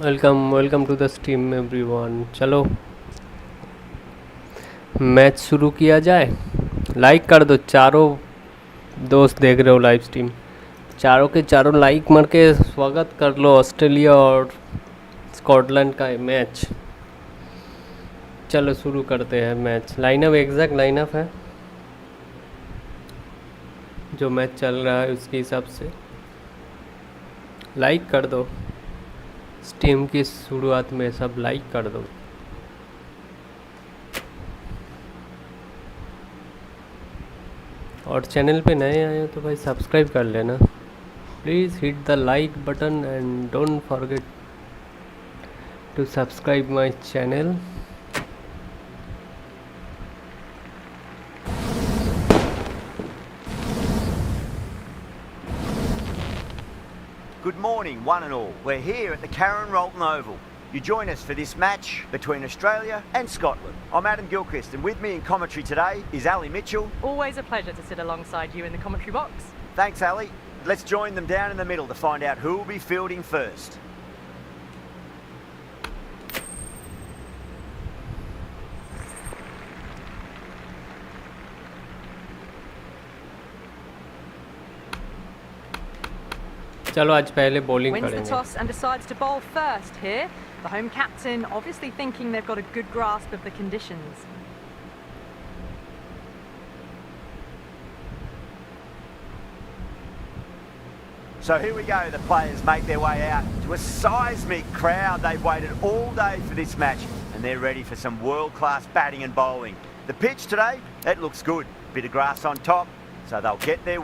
Welcome to the stream everyone. चलो match शुरू किया जाए। लाइक कर दो, चारों दोस्त देख रहे हो लाइव स्ट्रीम, चारों के चारों लाइक मार के स्वागत कर लो ऑस्ट्रेलिया और स्कॉटलैंड का मैच। चलो शुरू करते हैं मैच। लाइनअप एग्जैक्ट लाइनअप है जो मैच चल रहा है उसके हिसाब से लाइक कर दो। स्ट्रीम की शुरुआत में सब लाइक कर दो। और चैनल पे नए आए हो तो भाई सब्सक्राइब कर लेना। Please hit the like button and don't forget to subscribe my channel. Good morning, one and all. We're here at the Karen Rolton Oval. You join us for this match between Australia and Scotland. I'm Adam Gilchrist, and with me in commentary today is Ali Mitchell. Always a pleasure to sit alongside you in the commentary box. Thanks, Ali. Let's join them down in the middle to find out who will be fielding first. चलो आज पहले bowling Wins the करेंगे। toss and decides to bowl first here. The home captain obviously thinking they've got a good grasp of the conditions. So here we go, the players make their way out to a seismic crowd. They've waited all day for this match and they're ready for some world-class batting and bowling. The pitch today, it looks good. Bit of grass on top, so they'll get their...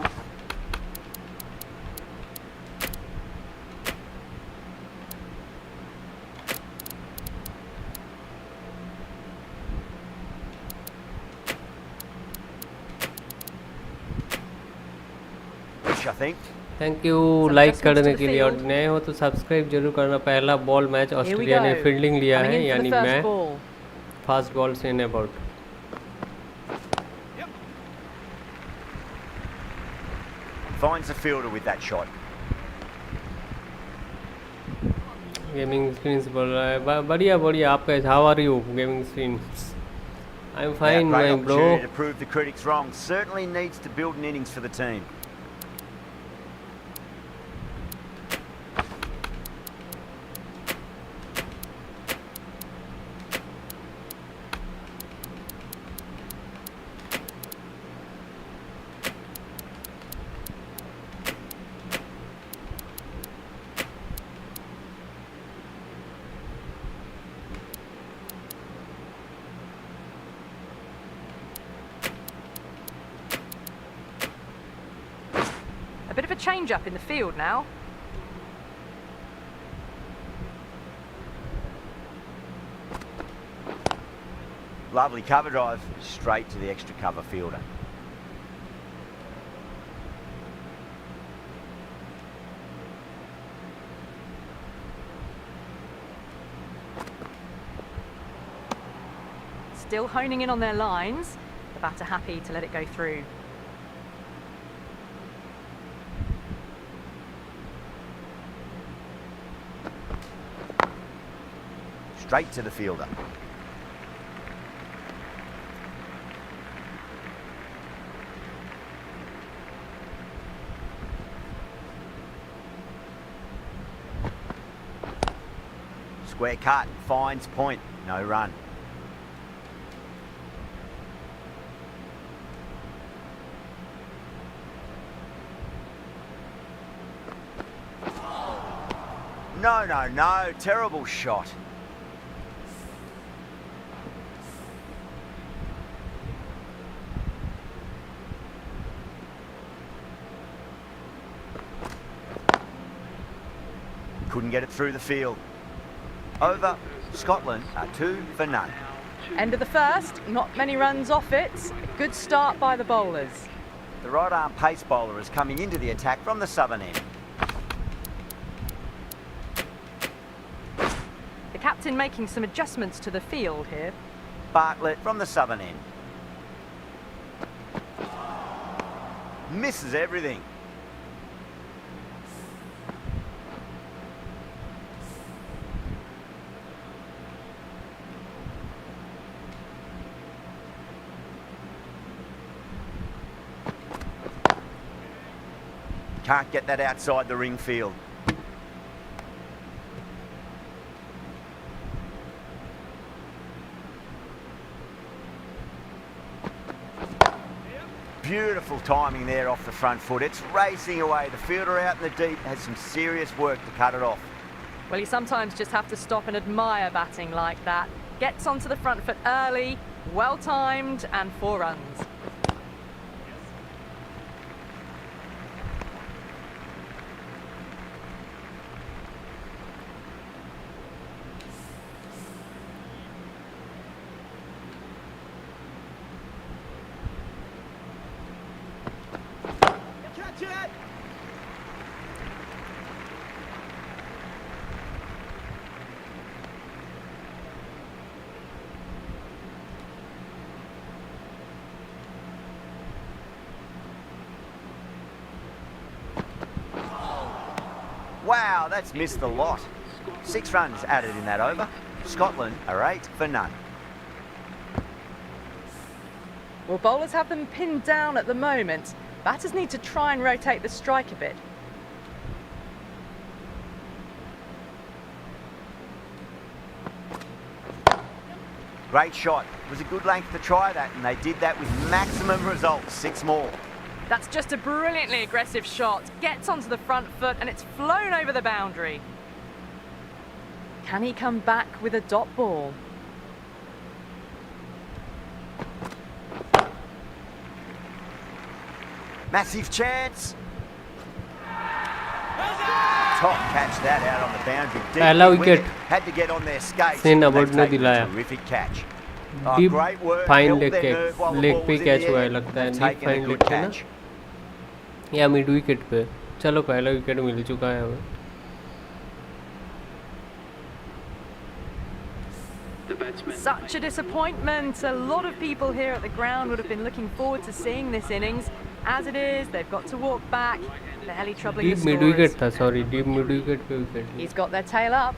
I think. Thank you like करने के लिए और नए हो तो subscribe जरूर करना। पहला बॉल मैच ऑस्ट्रेलिया ने फील्डिंग लिया है, यानी मैं फास्ट बॉल से in about. Finds the fielder with that shot. Gaming screen बोल रहा है बढ़िया बढ़िया। आप कैसे, how are you gaming screen? I am fine my bro. To prove the critics wrong, certainly needs to build an innings for the team. A bit of a change up in the field now. Lovely cover drive, straight to the extra cover fielder. Still honing in on their lines. The batter happy to let it go through. Straight to the fielder. Square cut, finds point, no run. No, terrible shot. Couldn't get it through the field. Over, Scotland are 2 for none. End of the first, not many runs off it. A good start by the bowlers. The right arm pace bowler is coming into the attack from the southern end. The captain making some adjustments to the field here. Bartlett from the southern end. Misses everything. Can't get that outside the ring field. Beautiful timing there off the front foot. It's racing away. The fielder out in the deep has some serious work to cut it off. Well, you sometimes just have to stop and admire batting like that. Gets onto the front foot early, well timed, and 4 runs. Wow, that's missed the lot. 6 runs added in that over. Scotland are 8 for none. Well, bowlers have them pinned down at the moment. Batters need to try and rotate the strike a bit. Great shot. It was a good length to try that, and they did that with maximum results. 6 more. That's just a brilliantly aggressive shot. Gets onto the front foot and it's flown over the boundary. Can he come back with a dot ball? Massive chance. Top catch that out on the boundary. पहला wicket. Had to get on their skates. Sin They've Abbott ने taken a दिलाया. terrific catch. Deep Great work. fine Held leg their के nerve while the leg ball पे was in catch the हुआ है air. लगता है. They've deep taken a fine good leg पे ना catch. या मिड विकेट पे. चलो पहला विकेट मिल चुका है हमें. Such a disappointment. A lot of people here at the ground would have been looking forward to seeing this innings. As it is, they've got to walk back, barely troubling the deep mid scorers. Wicket था. Sorry deep mid wicket पे wicket. He's got their tail up.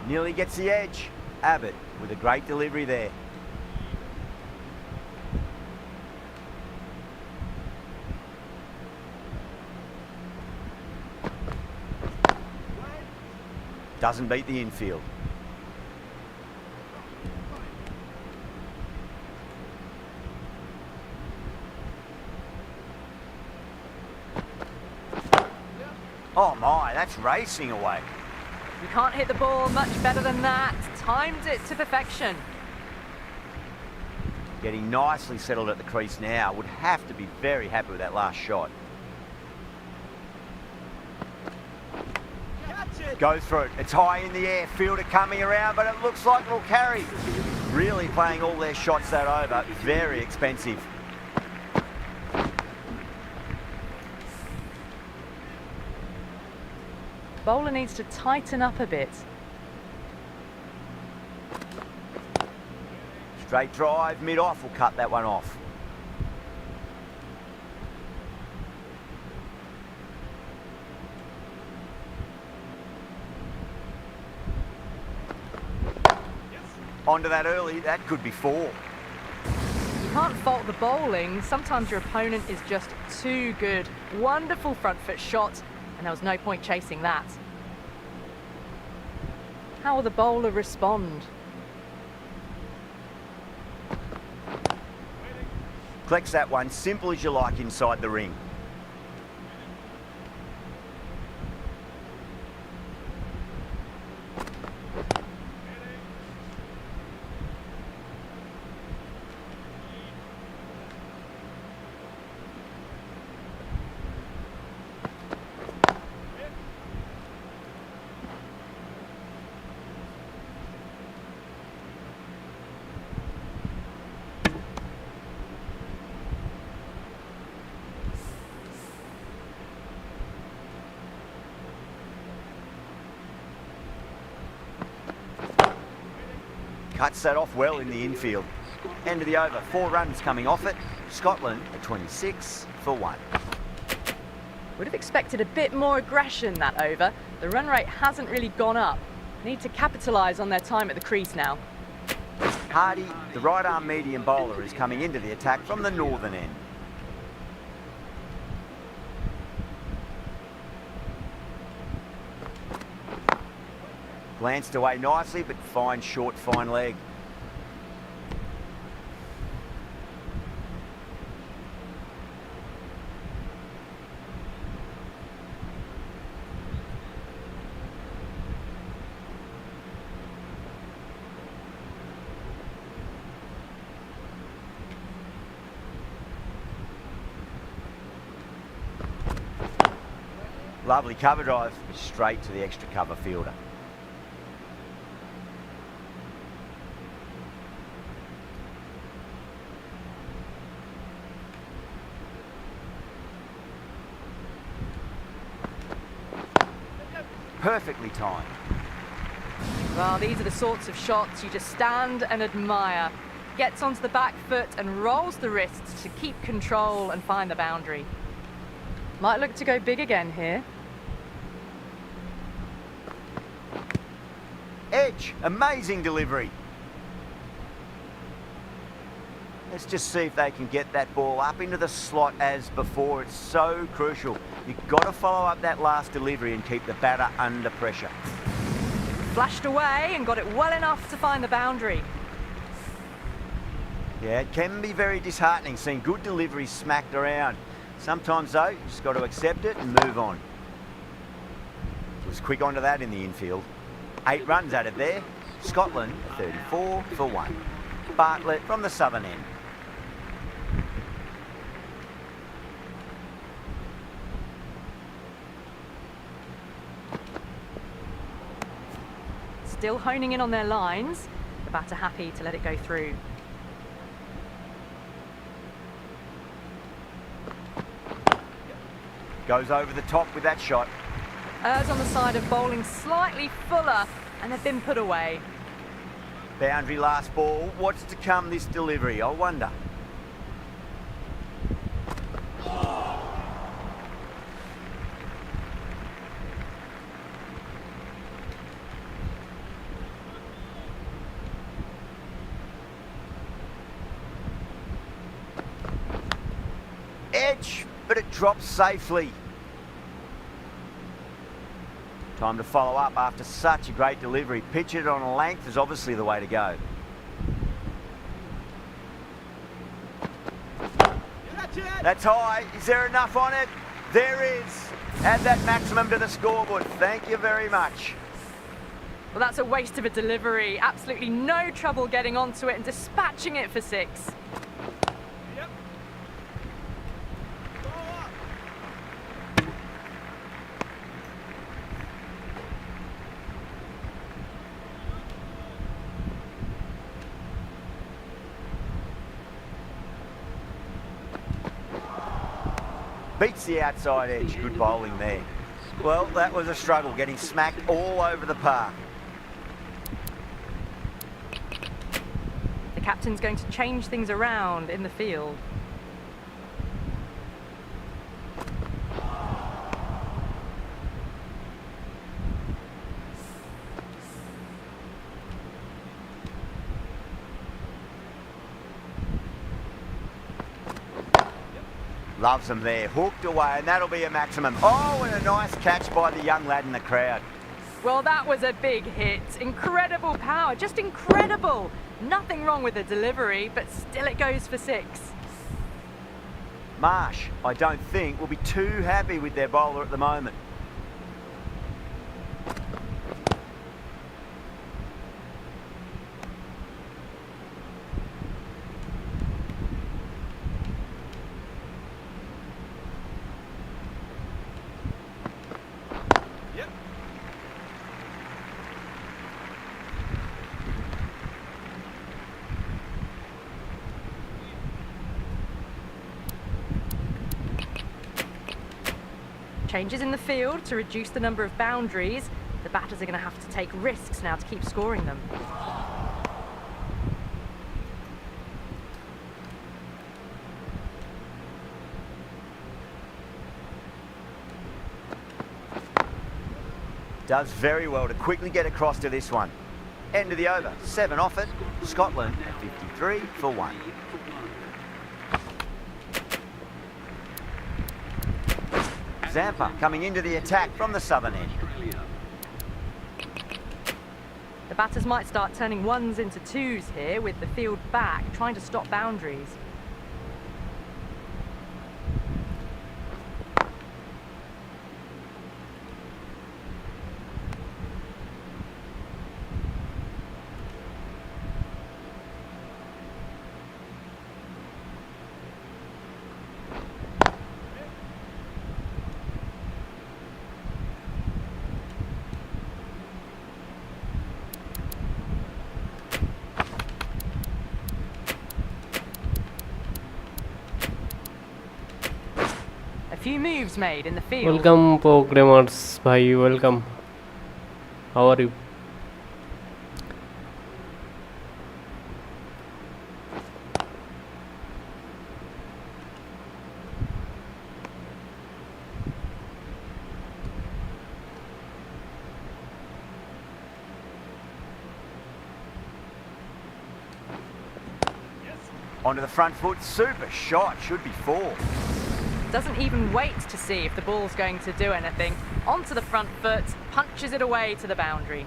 Nearly gets the edge. Abbott with a great delivery there. Doesn't beat the infield. Oh my, that's racing away. You can't hit the ball much better than that. Timed it to perfection. Getting nicely settled at the crease now. Would have to be very happy with that last shot. Goes for it. It's high in the air. Fielder coming around, but it looks like it'll carry. Really playing all their shots that over. Very expensive. Bowler needs to tighten up a bit. Straight drive, mid-off will cut that one off. Onto that early, that could be 4. You can't fault the bowling. Sometimes your opponent is just too good. Wonderful front foot shot, and there was no point chasing that. How will the bowler respond? Collects that one, simple as you like inside the ring. Cuts that off well in the infield. End of the over, 4 runs coming off it. Scotland are 26 for 1. Would have expected a bit more aggression that over. The run rate hasn't really gone up. Need to capitalise on their time at the crease now. Hardy, the right arm medium bowler, is coming into the attack from the northern end. Glanced away nicely, but fine short, fine leg. Lovely cover drive, straight to the extra cover fielder. Perfectly timed. Well, these are the sorts of shots you just stand and admire. Gets onto the back foot and rolls the wrists to keep control and find the boundary. Might look to go big again here. Edge, amazing delivery. Let's just see if they can get that ball up into the slot as before. It's so crucial. You've got to follow up that last delivery and keep the batter under pressure. Flashed away and got it well enough to find the boundary. Yeah, it can be very disheartening seeing good deliveries smacked around. Sometimes though, you just got to accept it and move on. Was quick onto that in the infield. 8 runs added there. Scotland 34 for 1. Bartlett from the southern end. Still honing in on their lines. The batter happy to let it go through. Goes over the top with that shot. Errs on the side of bowling slightly fuller, and they've been put away. Boundary last ball. What's to come this delivery, I wonder. Edge, but it drops safely. Time to follow up after such a great delivery. Pitch it on a length is obviously the way to go. That's high. Is there enough on it? There is. Add that maximum to the scoreboard. Thank you very much. Well, that's a waste of a delivery. Absolutely no trouble getting onto it and dispatching it for 6. Beats the outside edge. Good bowling there. Well, that was a struggle, getting smacked all over the park. The captain's going to change things around in the field. Loves them there, hooked away, and that'll be a maximum. Oh, and a nice catch by the young lad in the crowd. Well, that was a big hit. Incredible power, just incredible. Nothing wrong with the delivery, but still it goes for 6. Marsh, I don't think, will be too happy with their bowler at the moment. Changes in the field to reduce the number of boundaries. The batters are going to have to take risks now to keep scoring them. Does very well to quickly get across to this one. End of the over. 7 off it. Scotland at 53 for 1. Zampa coming into the attack from the southern end. The batters might start turning ones into twos here with the field back, trying to stop boundaries. A few moves made in the field. Welcome programmers भाई, welcome. How are you? Onto the front foot. Super shot. Should be 4. Doesn't even wait to see if the ball's going to do anything. Onto the front foot, punches it away to the boundary.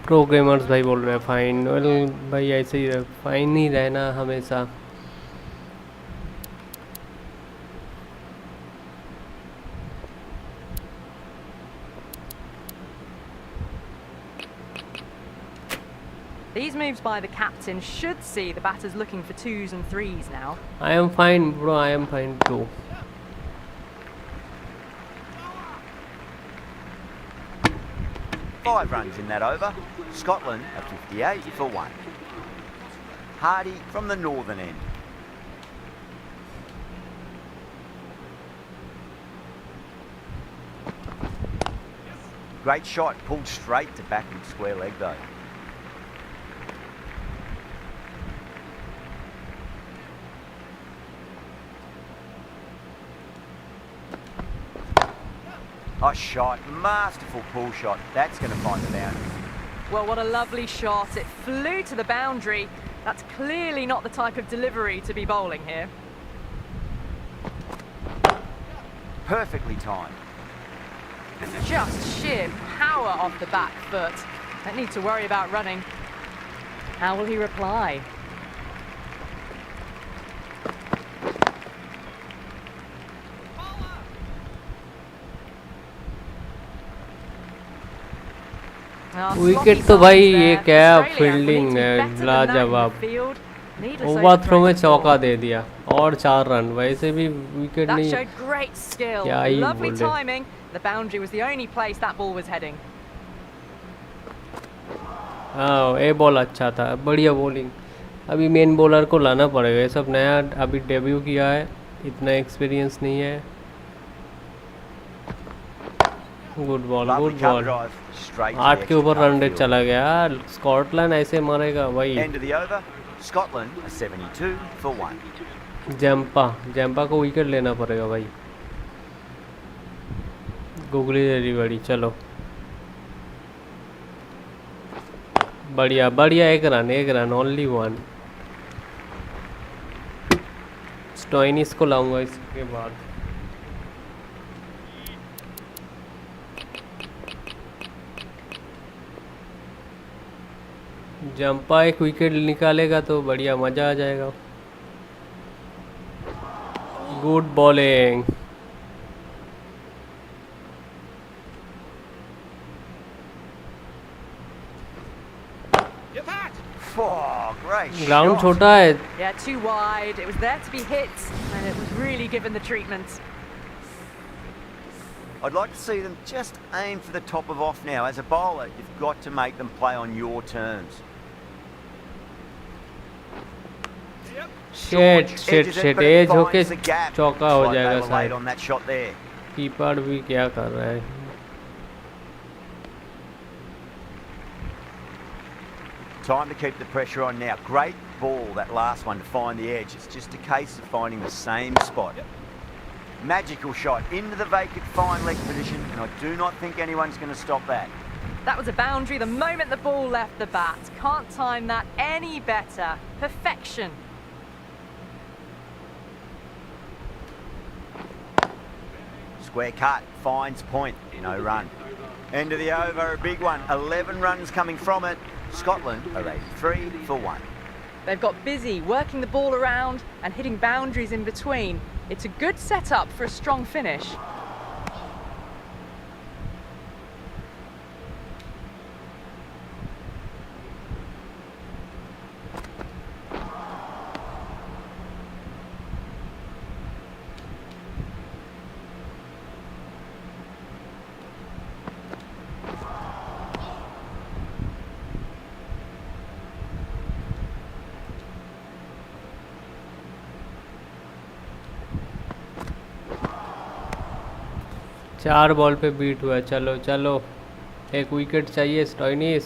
Programmers भाई बोल रहे हैं fine. Well भाई ऐसे ही fine ही रहना हमेशा. These moves by the captain should see the batters looking for 2s and 3s now. I am fine bro, I am fine too. Five runs in that over. Scotland at 58 for 1. Hardy from the northern end. Great shot, pulled straight to backward square leg though. A shot, masterful pull shot. That's going to find the boundary. Well, what a lovely shot. It flew to the boundary. That's clearly not the type of delivery to be bowling here. Perfectly timed. Just sheer power off the back foot. Don't need to worry about running. How will he reply? Wicket तो भाई ये क्या fielding है, लाजवाब. Over throw में चौका दे दिया और 4 रन. वैसे भी विकेट नहीं, क्या ही बोले. हाँ ये बॉल अच्छा था, बढ़िया बॉलिंग. अभी मेन बॉलर को लाना पड़ेगा. ये सब नया अभी डेब्यू किया है, इतना एक्सपीरियंस नहीं है. Good ball, good ball. 8 के ऊपर रन रेट चला गया. स्कॉटलैंड ऐसे मारेगा भाई. जंपा को विकेट लेना पड़ेगा भाई. Googly everybody. चलो बढ़िया बढ़िया. 1 रन ओनली 1. स्टोइनिस को लाऊंगा इसके बाद. जंपा एक विकेट निकालेगा तो बढ़िया मज़ा आ जाएगा. Good bowling. ग्राउंड छोटा है. Yeah, too wide. It was there to be hit, and it was really given the treatment. I'd like to see them just aim for the top of off now. As a bowler, you've got to make them play on your terms. शेट edge होके चौका हो जाएगा शायद. Keeper भी क्या कर रहा है. Time to keep the pressure on now. Great ball, that last one, to find the edge. It's just a case of finding the same spot. Magical shot into the vacant fine leg position, and I do not think anyone's going to stop that. That was a boundary the moment the ball left the bat. Can't time that any better. Perfection. Square cut, finds point, no run. End of the over, a big one. 11 runs coming from it. Scotland are 83 for 1. They've got busy working the ball around and hitting boundaries in between. It's a good setup for a strong finish. चार ball पे beat हुआ। चलो चलो, एक wicket चाहिए Stoinis.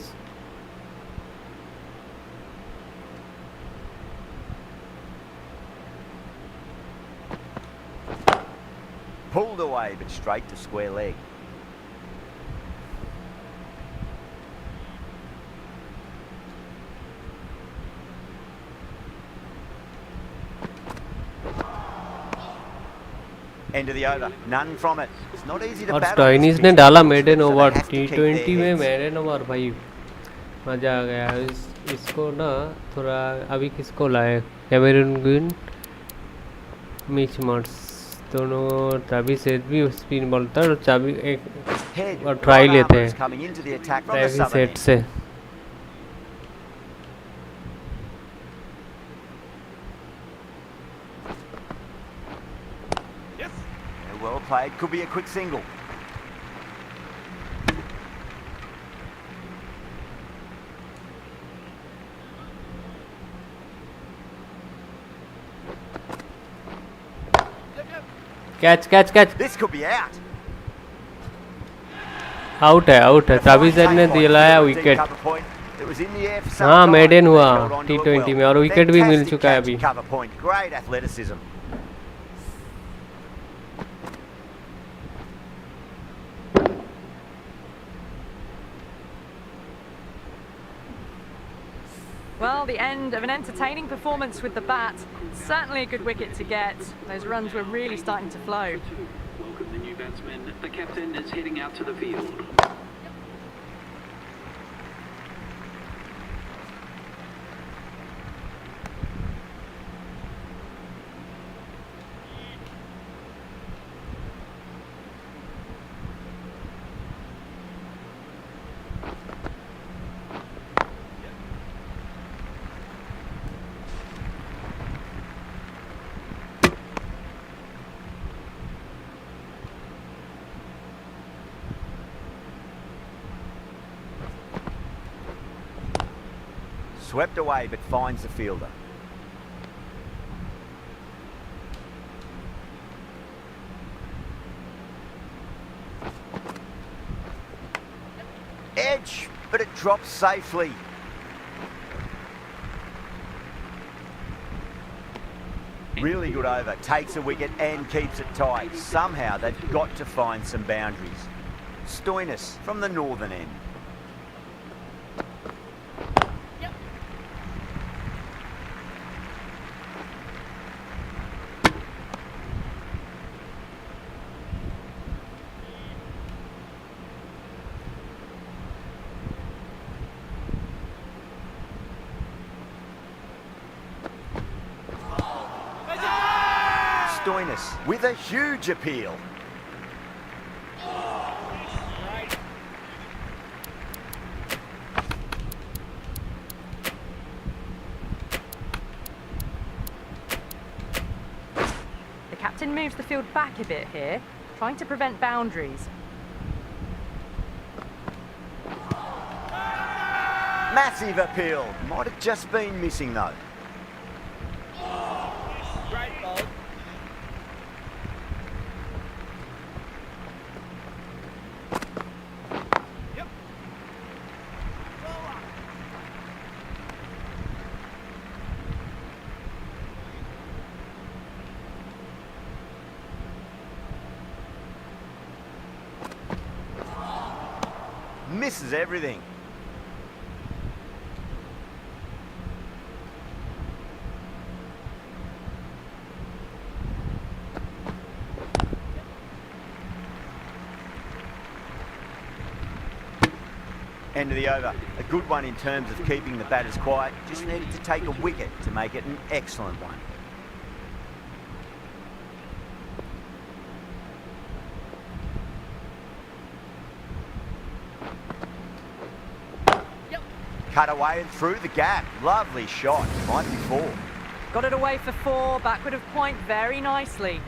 Pulled away, but straight to square leg. End of the over, none from it. It's not easy to और battle Stoinis this ने pitch, डाला maiden so they over. have to keep their T20 में heads. Maiden over भाई, मज़ा आ गया। इसको ना थोड़ा अभी किसको लाए, कैमरून ग्रीन, मिच मार्स, दोनों। तभी सेट भी स्पिन बॉलता और चाबी एक Head, और ट्राई right लेते armour हैं is coming into the attack from the तभी southern सेट end. से। Well played, could be a quick single. Catch catch catch, This could be out. Out है आउट है। तभी सेट ने दिलाया विकेट। हाँ मेडन हुआ T20 में और विकेट भी मिल चुका है अभी। Great athleticism. Well, the end of an entertaining performance with the bat. Certainly a good wicket to get. Those runs were really starting to flow. Welcome the new batsman. The captain is heading out to the field. Swept away, but finds the fielder. Edge, but it drops safely. Really good over, takes a wicket and keeps it tight. Somehow they've got to find some boundaries. Stoinis from the northern end. Stoinis with a huge appeal. The captain moves the field back a bit here, trying to prevent boundaries. Massive appeal. Might have just been missing though. Misses everything. End of the over. A good one in terms of keeping the batters quiet. Just needed to take a wicket to make it an excellent one. Cut away and through the gap. Lovely shot. Might be 4. Got it away for 4, backward of point very nicely.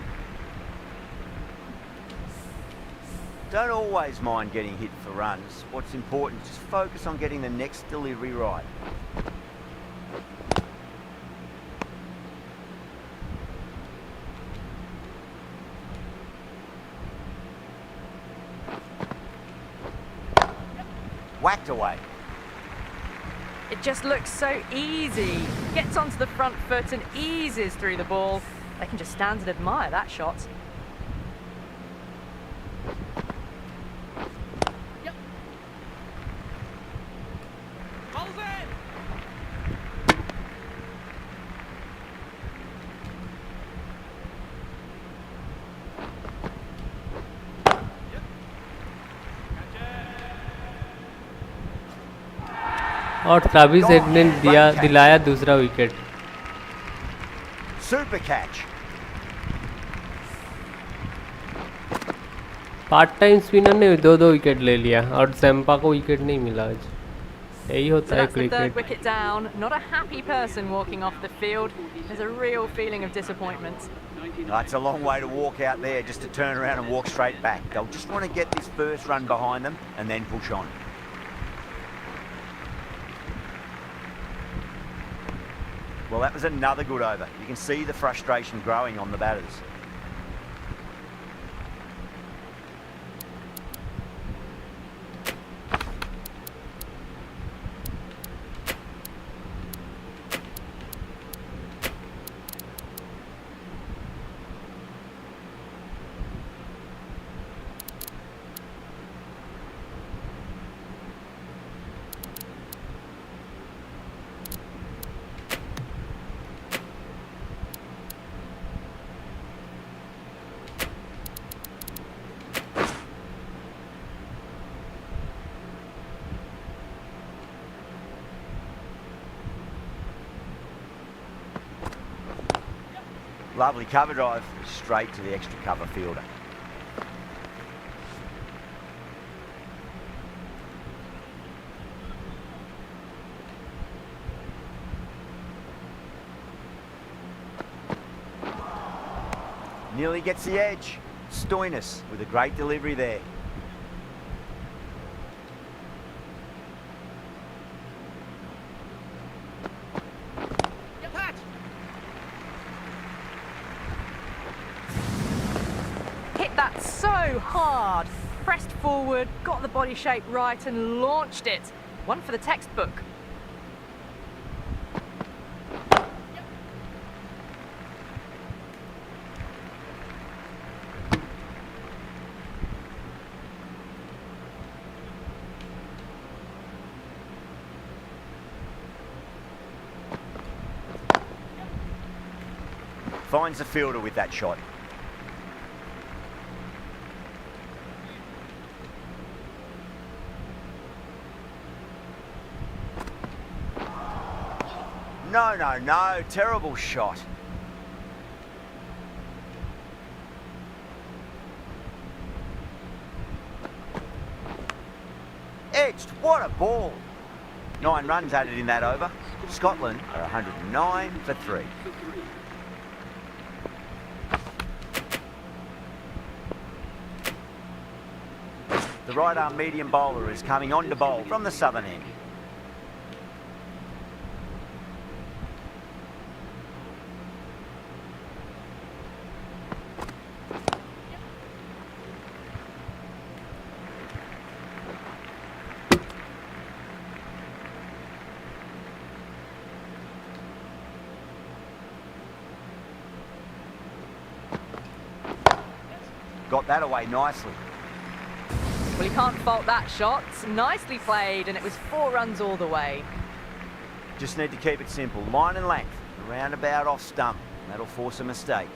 Don't always mind getting hit for runs. What's important is just focus on getting the next delivery right. Whacked away. It just looks so easy. Gets onto the front foot and eases through the ball. They can just stand and admire that shot. और Travis head ने दिलाया दूसरा wicket. Super catch. Part time spinner ने 2 wicket ले लिया और सैम्पा को wicket नहीं मिला आज। यही So होता है that's the third cricket. wicket down. Not a happy person walking off the field. There's a real feeling of disappointment. It's a long way to walk out there just to turn around and walk straight back. They'll just want to get this first run behind them and then push on. Well, that was another good over. You can see the frustration growing on the batters. Lovely cover drive, straight to the extra cover fielder. Nearly gets the edge. Stoinis with a great delivery there. That so hard. Pressed forward, got the body shape right and launched it. One for the textbook. Finds the fielder with that shot. No, terrible shot. Edged, what a ball. 9 runs added in that over. Scotland are 109 for 3. The right arm medium bowler is coming on to bowl from the southern end. Got that away nicely. Well, you can't fault that shot. Nicely played, and it was 4 runs all the way. Just need to keep it simple. Line and length. Around about off stump. That'll force a mistake.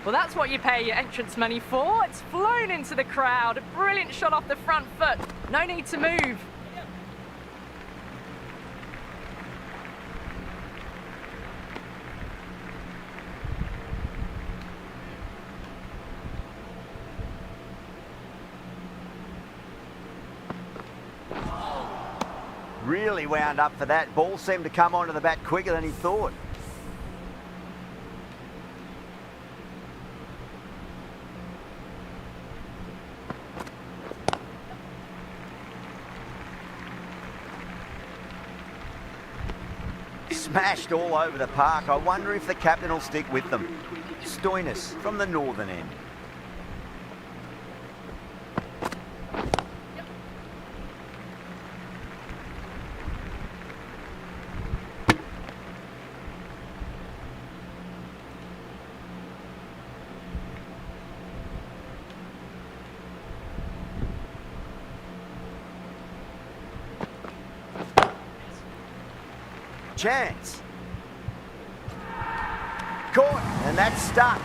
Well, that's what you pay your entrance money for. It's flown into the crowd. A brilliant shot off the front foot. No need to move. Really wound up for that. Ball seemed to come onto the bat quicker than he thought. Smashed all over the park. I wonder if the captain will stick with them. Stoinis from the northern end. Chance. Caught, and that's stuck.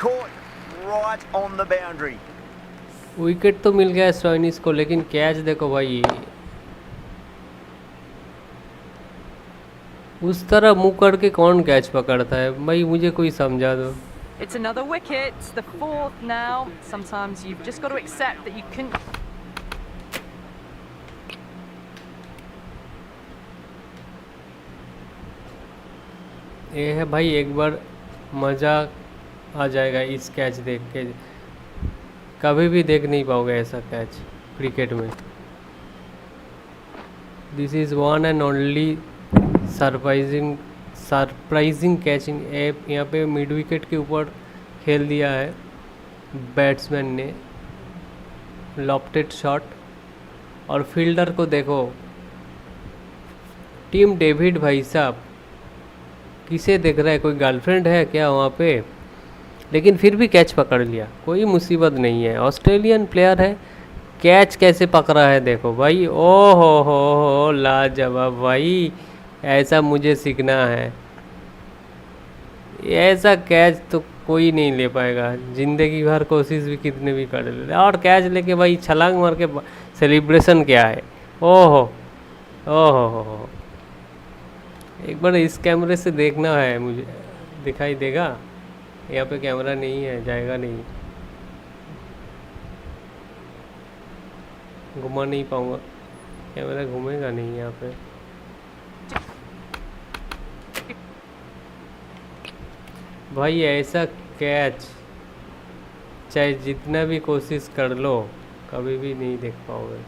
Caught right on the boundary. Wicket तो मिल गया Stoinis को, लेकिन catch देखो भाई, उस तरह मुंह करके कौन कैच पकड़ता है भाई, मुझे कोई समझा दो. It's another wicket, the 4th now. Sometimes you've just got to accept that you can. ये है भाई, एक बार मज़ा आ जाएगा इस कैच देख के, कभी भी देख नहीं पाओगे ऐसा कैच क्रिकेट में. This is one and only surprising catching. यहाँ पे मिड विकेट के ऊपर खेल दिया है बैट्समैन ने, लॉफ्टेड शॉट. और फील्डर को देखो, टीम डेविड भाई साहब, किसे देख रहा है, कोई गर्लफ्रेंड है क्या वहाँ पे, लेकिन फिर भी कैच पकड़ लिया. कोई मुसीबत नहीं है, ऑस्ट्रेलियन प्लेयर है, कैच कैसे पकड़ा है देखो भाई. ओ हो लाजवाब भाई, ऐसा मुझे सीखना है. ऐसा कैच तो कोई नहीं ले पाएगा, ज़िंदगी भर कोशिश भी कितने भी कर ले. और कैच लेके भाई छलांग मार के सेलिब्रेशन क्या है. ओहो ओहो, एक बार इस कैमरे से देखना है मुझे, दिखाई देगा. यहाँ पे कैमरा नहीं है, जाएगा नहीं, घुमा नहीं पाऊँगा, कैमरा घूमेगा नहीं यहाँ पे. भाई ऐसा कैच चाहे जितना भी कोशिश कर लो, कभी भी नहीं देख पाओगे.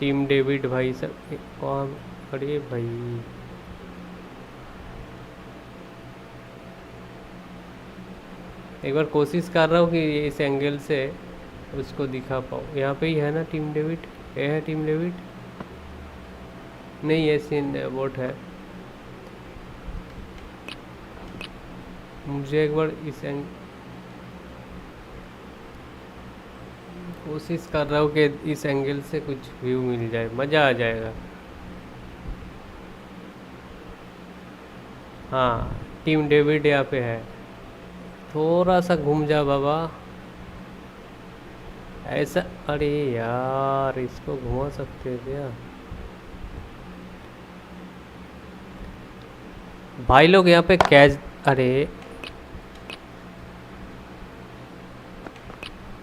टीम डेविड भाई सब कौन, अरे भाई एक बार कोशिश कर रहा हूँ कि इस एंगल से उसको दिखा पाऊँ. यहाँ पे ही है ना टीम डेविड, ये है टीम डेविड, नहीं ये सीन बोट है. मुझे एक बार इस कोशिश कर रहा हूँ कि इस एंगल से कुछ व्यू मिल जाए, मज़ा आ जाएगा. हाँ टीम डेविड यहाँ पे है, थोड़ा सा घूम जा बाबा ऐसा. अरे यार इसको घुमा सकते हैं क्या भाई लोग यहाँ पे कैच. अरे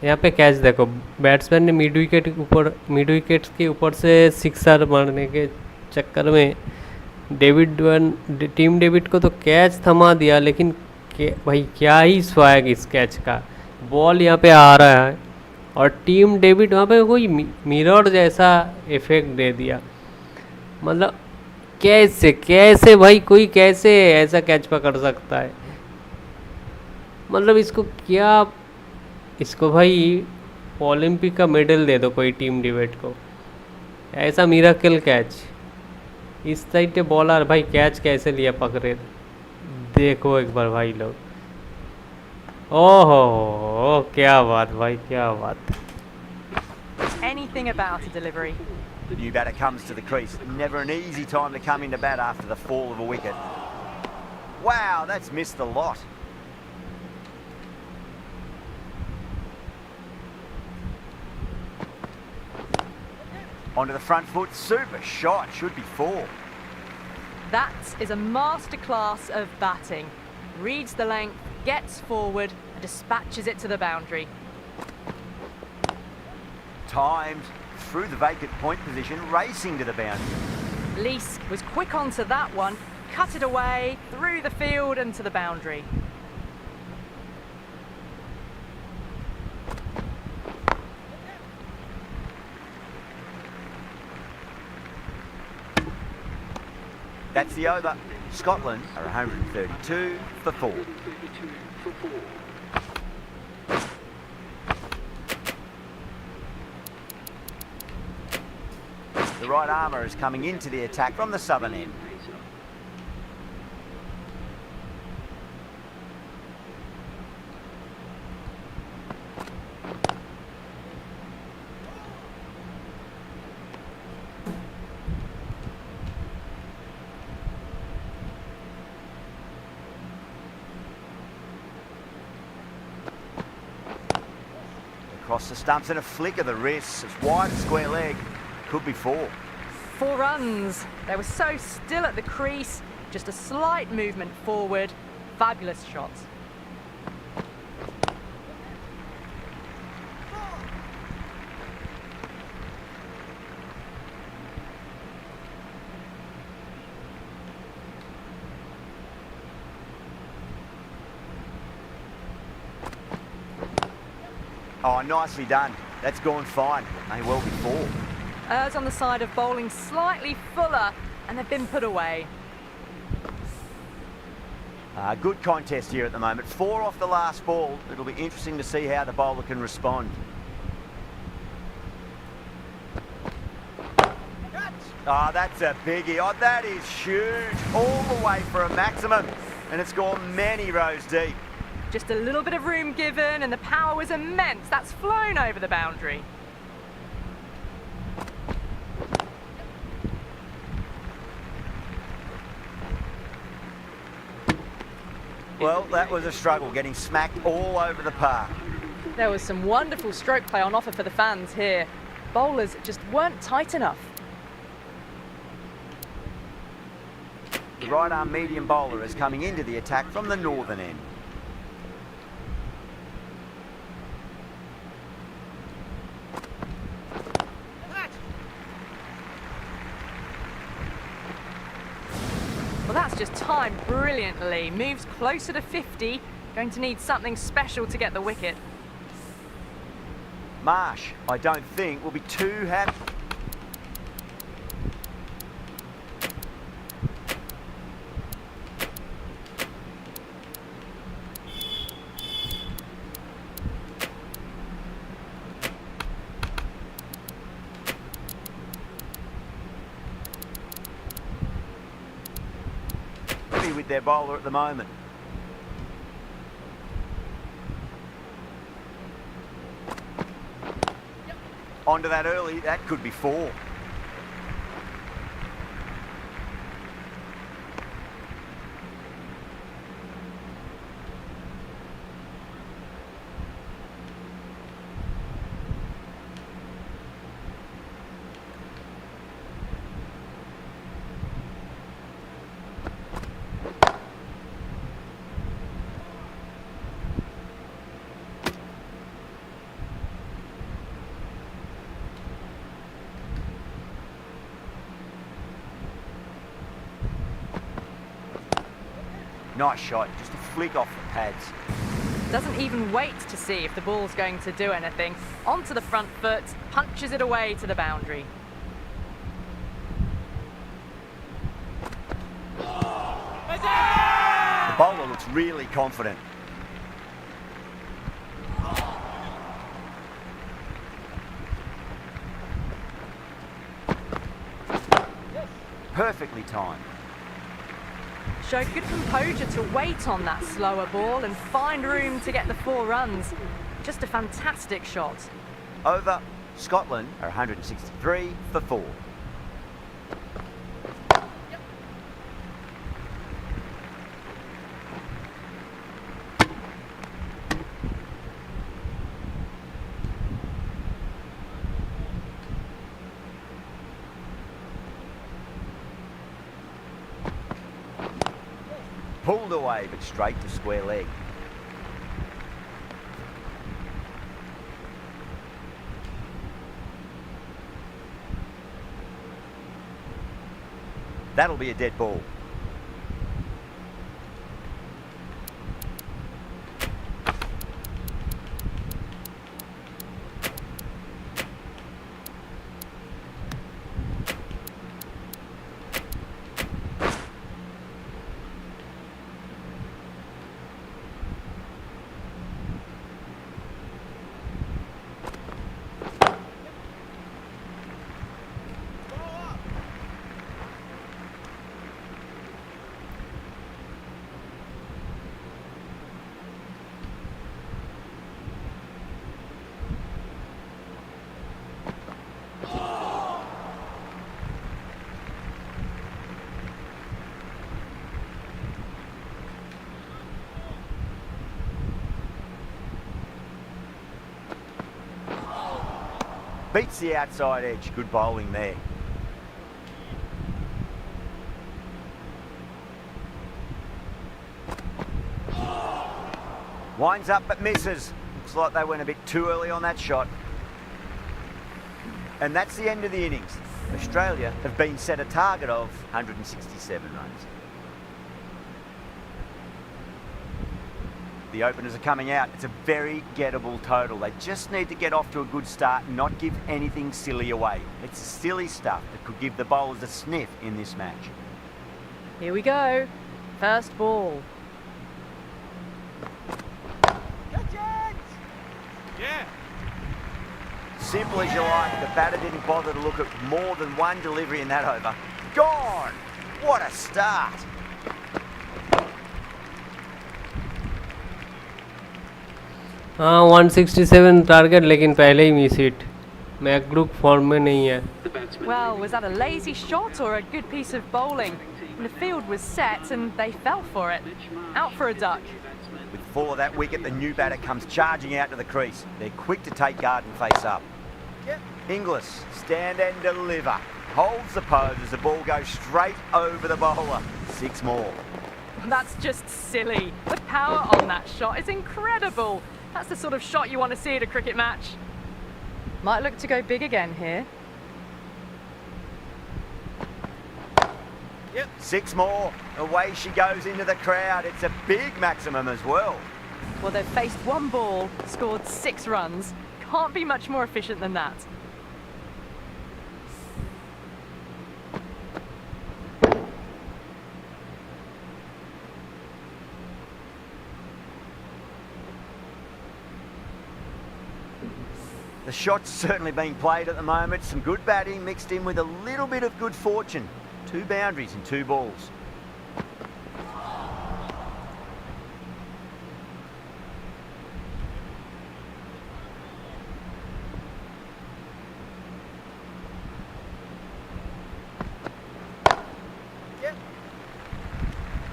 यहाँ पे कैच देखो, बैट्समैन ने मिड विकेट के ऊपर से सिक्सर मारने के चक्कर में टीम डेविड को तो कैच थमा दिया. लेकिन भाई क्या ही स्वैग इस कैच का. बॉल यहाँ पे आ रहा है और टीम डेविड वहाँ पे कोई मिरर जैसा इफेक्ट दे दिया. मतलब कैसे भाई कोई कैसे ऐसा कैच पकड़ सकता है. मतलब इसको भाई ओलंपिक का मेडल दे दो कोई टीम डेविड को. ऐसा मिरेकल कैच इस साइड पे बॉलर भाई कैच कैसे लिया पकड़े, देखो एक बार भाई लोग। ओहो क्या बात भाई, क्या बात। Anything about a delivery. The new batter comes to the crease. Never an easy time to come into bat after the fall of a wicket. Wow, that's missed the lot. Onto the front foot, super shot, should be 4. That is a masterclass of batting. Reads the length, gets forward, and dispatches it to the boundary. Timed through the vacant point position, racing to the boundary. Lease was quick onto that one, cut it away, through the field and to the boundary. That's the over. Scotland are 132 for 4. 132 for 4. The right armour is coming into the attack from the southern end. Across the stumps and a flick of the wrists. It's wide square leg. Could be 4. 4 runs. They were so still at the crease, just a slight movement forward. Fabulous shots. Oh, nicely done. That's gone fine. May well be 4. Errs on the side of bowling slightly fuller, and they've been put away. Good contest here at the moment. 4 off the last ball. It'll be interesting to see how the bowler can respond. Oh, that's a biggie. Oh, that is huge. All the way for a maximum. And it's gone many rows deep. Just a little bit of room given, and the power was immense. That's flown over the boundary. Well, that was a struggle, getting smacked all over the park. There was some wonderful stroke play on offer for the fans here. Bowlers just weren't tight enough. The right arm medium bowler is coming into the attack from the northern end. Well, that's just timed brilliantly. Moves closer to 50. Going to need something special to get the wicket. Marsh, I don't think, will be too happy. With their bowler at the moment. Onto that early, that could be 4. Nice shot, just a flick off the pads. Doesn't even wait to see if the ball's going to do anything. Onto the front foot, punches it away to the boundary. The bowler looks really confident. perfectly timed. Showed good composure to wait on that slower ball and find room to get the 4 runs. Just a fantastic shot. Over, Scotland are 163 for 4. Pulled away, but straight to square leg. That'll be a dead ball. Beats the outside edge. Good bowling there. Winds up but misses. Looks like they went a bit too early on that shot. And that's the end of the innings. Australia have been set a target of 167 runs. The openers are coming out. It's a very gettable total. They just need to get off to a good start and not give anything silly away. It's silly stuff that could give the bowlers a sniff in this match. Here we go. First ball. Yeah. Simple as you like. The batter didn't bother to look at more than one delivery in that over. Gone! What a start! हाँ 167 target लेकिन पहले ही miss hit मैकग्रुप form में नहीं है. Well, was that a lazy shot or a good piece of bowling? The field was set and they fell for it. Out for a duck. With 4 of that wicket, the new batter comes charging out to the crease. They're quick to take guard and face up. Inglis, stand and deliver. Holds the pose as the ball goes straight over the bowler. 6 more. That's just silly. The power on that shot is incredible. That's the sort of shot you want to see at a cricket match. Might look to go big again here. 6 more. Away she goes into the crowd. It's a big maximum as well. Well, they've faced 1 ball, scored 6 runs. Can't be much more efficient than that. The shot's certainly being played at the moment. Some good batting mixed in with a little bit of good fortune. 2 boundaries and 2 balls.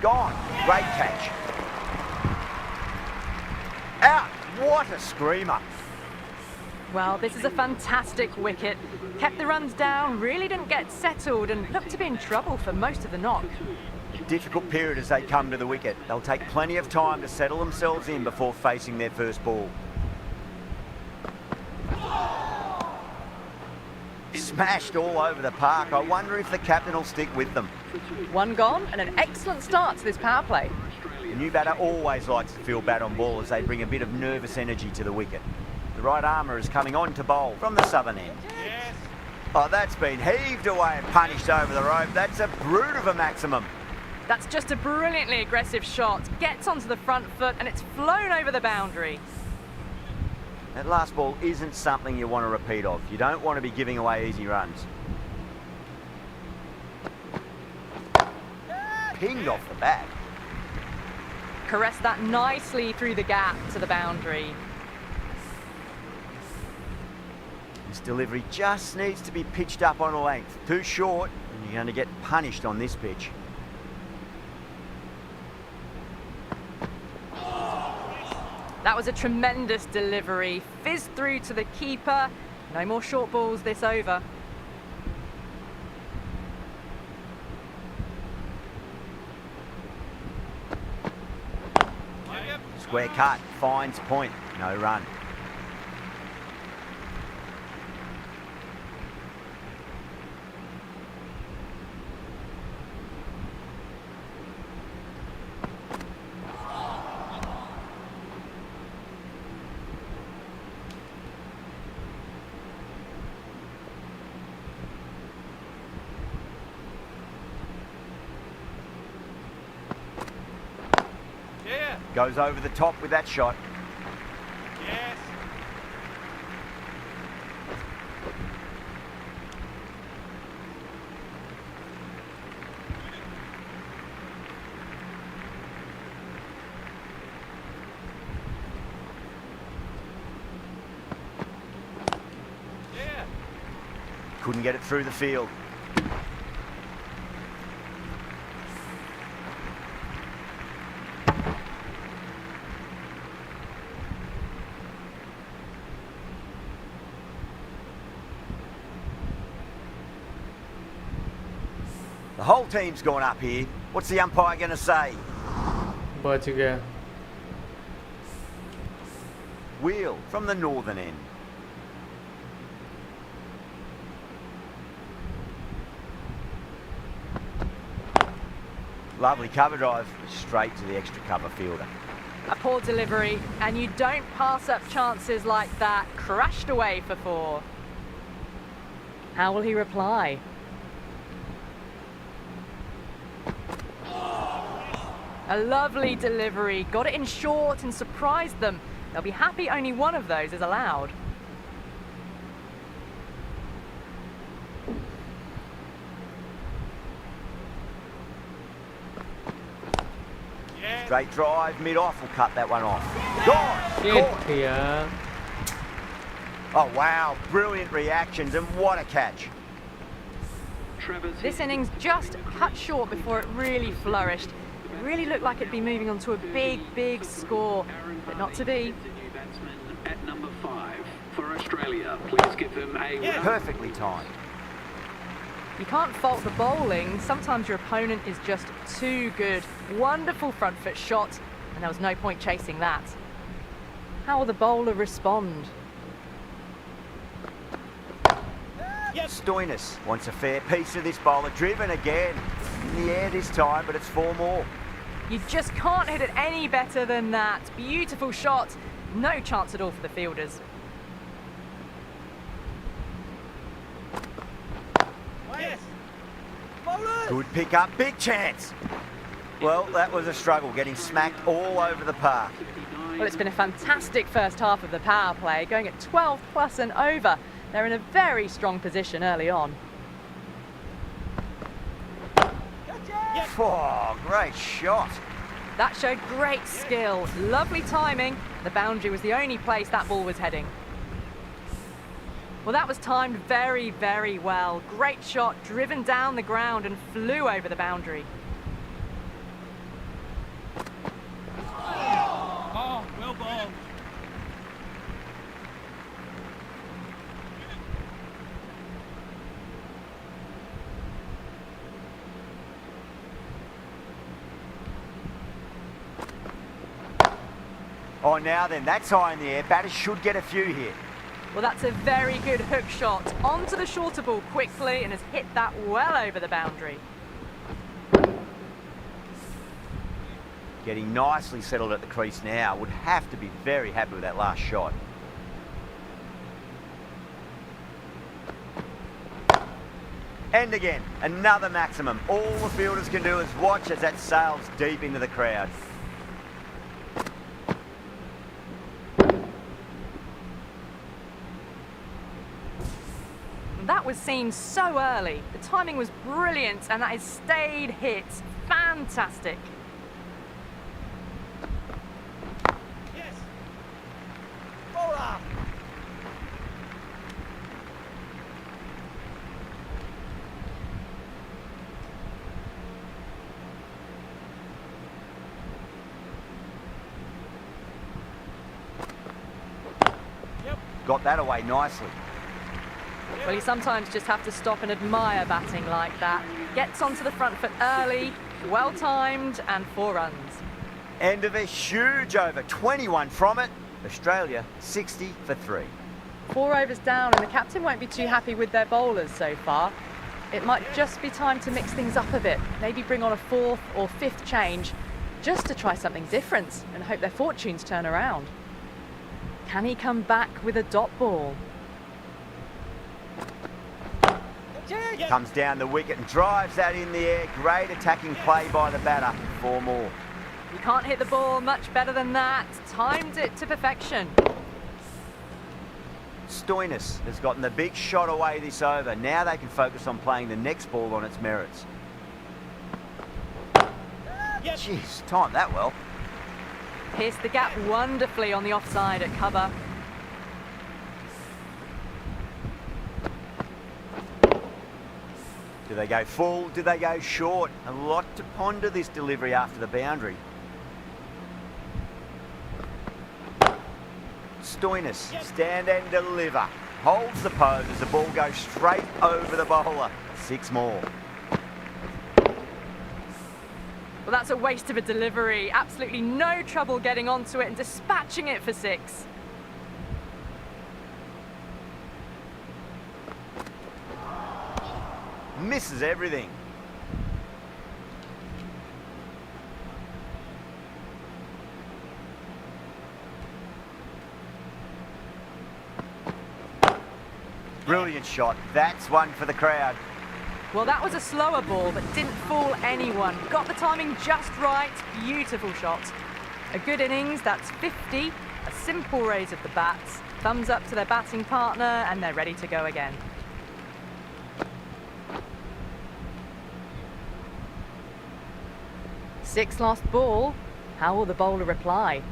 Gone. Great catch. Out. What a screamer. Well, this is a fantastic wicket. Kept the runs down, really didn't get settled and looked to be in trouble for most of the knock. Difficult period as they come to the wicket. They'll take plenty of time to settle themselves in before facing their first ball. Smashed all over the park. I wonder if the captain will stick with them. 1 gone and an excellent start to this power play. The new batter always likes to feel bat on ball as they bring a bit of nervous energy to the wicket. The right armour is coming on to bowl from the southern end. Yes. Oh, that's been heaved away and punished over the rope. That's a brute of a maximum. That's just a brilliantly aggressive shot. Gets onto the front foot and it's flown over the boundary. That last ball isn't something you want to repeat of. You don't want to be giving away easy runs. pinged off the bat. Caressed that nicely through the gap to the boundary. This delivery just needs to be pitched up on a length. Too short, and you're going to get punished on this pitch. That was a tremendous delivery. Fizzed through to the keeper. No more short balls this over. Square cut, finds point, no run. Goes over the top with that shot. Yes. Yeah. Couldn't get it through the field. The whole team's gone up here. What's the umpire going to say? बच गया. Wheel from the northern end. Lovely cover drive, straight to the extra cover fielder. A poor delivery, and you don't pass up chances like that. Crashed away for 4. How will he reply? A lovely delivery, got it in short and surprised them. They'll be happy only one of those is allowed. Yes. Straight drive, mid-off, will cut that one off. Gone! Shit Caught. यार. Oh wow, brilliant reactions and what a catch. Trevor's This innings just cut short before it really flourished. It really looked like it'd be moving on to a big, big score, but not to be. The new batsman at number 5 for Australia. Please give him a round. Perfectly timed. You can't fault the bowling. Sometimes your opponent is just too good. Wonderful front foot shot, and there was no point chasing that. How will the bowler respond? Stoinis wants a fair piece of this bowler. Driven again. In the air this time, but it's 4 more. You just can't hit it any better than that. Beautiful shot. No chance at all for the fielders. Yes. Good pick up, big chance. Well, that was a struggle, getting smacked all over the park. Well, it's been a fantastic first half of the power play, going at 12 plus and over. They're in a very strong position early on. Oh, great shot. That showed great skill, lovely timing. The boundary was the only place that ball was heading. Well, that was timed very, very well. Great shot, driven down the ground and flew over the boundary. Oh, well bowled. Oh, now then, that's high in the air. Batters should get a few here. Well, that's a very good hook shot. Onto the shorter ball quickly and has hit that well over the boundary. Getting nicely settled at the crease now. Would have to be very happy with that last shot. And again, another maximum. All the fielders can do is watch as that sails deep into the crowd. That was seen so early. The timing was brilliant and that has stayed hit. Fantastic. Fantastic. Yes. Bowler. Got that away nicely. Well, you sometimes just have to stop and admire batting like that. Gets onto the front foot early, well timed, and 4 runs. End of a huge over, 21 from it. Australia 60 for 3. 4 overs down, and the captain won't be too happy with their bowlers so far. It might just be time to mix things up a bit. Maybe bring on a 4th or 5th change, just to try something different and hope their fortunes turn around. Can he come back with a dot ball? Comes down the wicket and drives that in the air. Great attacking play by the batter. 4 more. You can't hit the ball much better than that. Timed it to perfection. Stoinis has gotten the big shot away this over. Now they can focus on playing the next ball on its merits. Jeez, timed that well. Pierced the gap wonderfully on the offside at cover. Do they go full? Do they go short? A lot to ponder this delivery after the boundary. Stoinis, stand and deliver. Holds the pose as the ball goes straight over the bowler. 6 more. Well, that's a waste of a delivery. Absolutely no trouble getting onto it and dispatching it for 6. Misses everything. Brilliant shot. That's one for the crowd. Well, that was a slower ball, but didn't fool anyone. Got the timing just right. Beautiful shot. A good innings, that's 50. A simple raise of the bats. Thumbs up to their batting partner, and they're ready to go again. Sixth last ball. How will the bowler reply?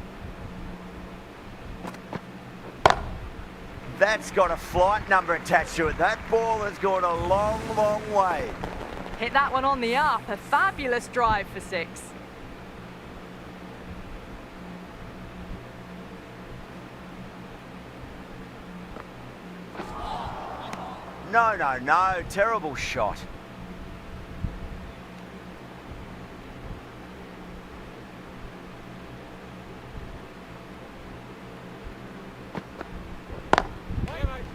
That's got a flight number attached to it. That ball has gone a long, long way. Hit that one on the up. A fabulous drive for 6. No, no, no. Terrible shot.